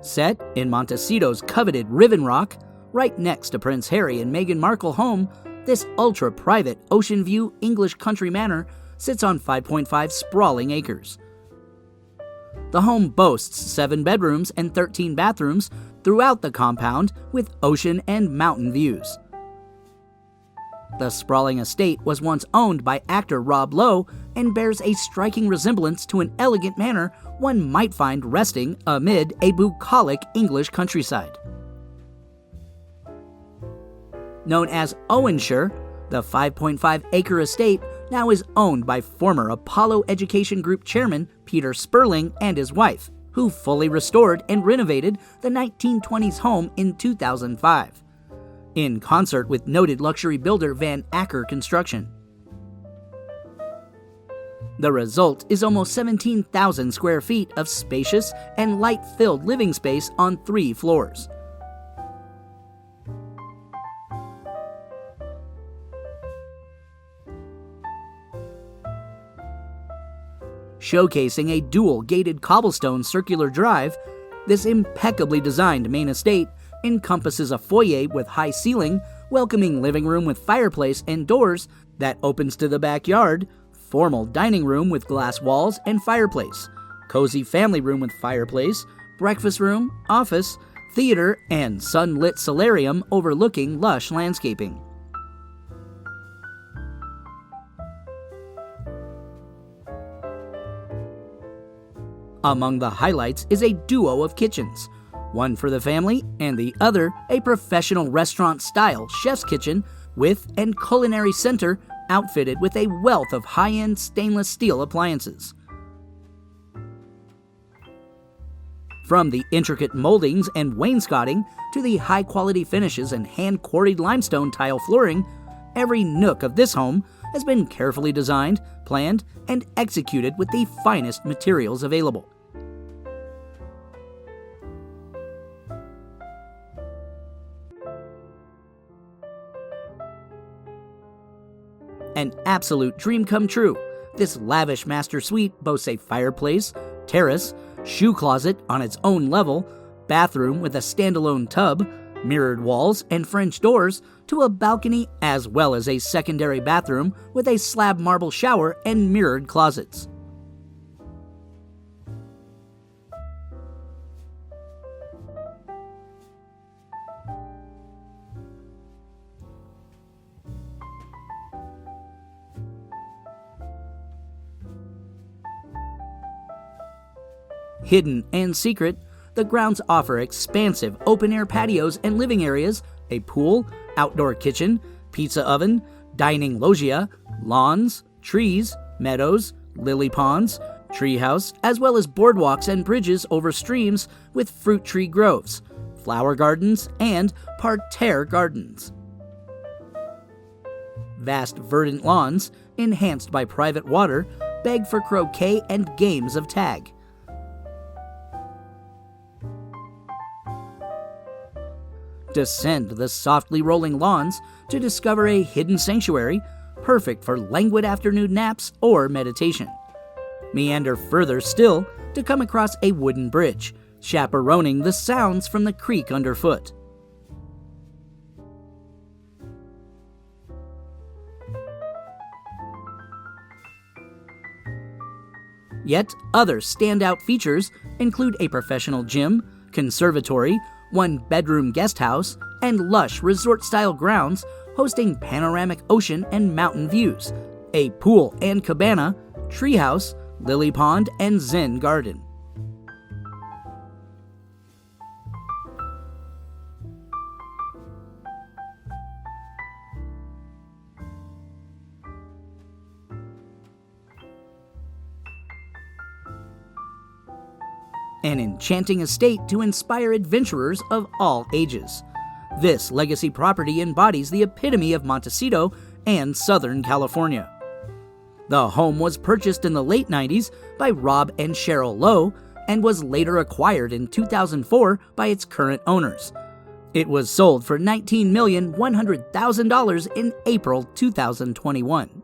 Set in Montecito's coveted Riven Rock, right next to Prince Harry and Meghan Markle home, this ultra-private ocean view English country manor sits on 5.5 sprawling acres. The home boasts 7 bedrooms and 13 bathrooms throughout the compound with ocean and mountain views. The sprawling estate was once owned by actor Rob Lowe and bears a striking resemblance to an elegant manor one might find resting amid a bucolic English countryside. Known as Owenshire, the 5.5-acre estate now is owned by former Apollo Education Group chairman Peter Sprawling and his wife, who fully restored and renovated the 1920s home in 2005. In concert with noted luxury builder Van Acker Construction. The result is almost 17,000 square feet of spacious and light-filled living space on 3 floors. Showcasing a dual-gated cobblestone circular drive, this impeccably designed main estate encompasses a foyer with high ceiling, welcoming living room with fireplace and doors that opens to the backyard, formal dining room with glass walls and fireplace, cozy family room with fireplace, breakfast room, office, theater, and sunlit solarium overlooking lush landscaping. Among the highlights is a duo of kitchens, one for the family and the other a professional restaurant-style chef's kitchen with and culinary center outfitted with a wealth of high-end stainless steel appliances. From the intricate moldings and wainscoting to the high-quality finishes and hand-quarried limestone tile flooring, every nook of this home has been carefully designed, planned, and executed with the finest materials available. An absolute dream come true, this lavish master suite boasts a fireplace, terrace, shoe closet on its own level, bathroom with a standalone tub, mirrored walls and French doors, to a balcony as well as a secondary bathroom with a slab marble shower and mirrored closets. Hidden and secret, the grounds offer expansive open-air patios and living areas, a pool, outdoor kitchen, pizza oven, dining loggia, lawns, trees, meadows, lily ponds, treehouse, as well as boardwalks and bridges over streams with fruit tree groves, flower gardens, and parterre gardens. Vast verdant lawns, enhanced by private water, beg for croquet and games of tag. Descend the softly rolling lawns to discover a hidden sanctuary, perfect for languid afternoon naps or meditation. Meander further still to come across a wooden bridge, chaperoning the sounds from the creek underfoot. Yet other standout features include a professional gym, conservatory, 1-bedroom guest house, and lush resort-style grounds hosting panoramic ocean and mountain views, a pool and cabana, treehouse, lily pond, and zen garden. An enchanting estate to inspire adventurers of all ages. This legacy property embodies the epitome of Montecito and Southern California. The home was purchased in the late 90s by Rob and Cheryl Lowe and was later acquired in 2004 by its current owners. It was sold for $19,100,000 in April 2021.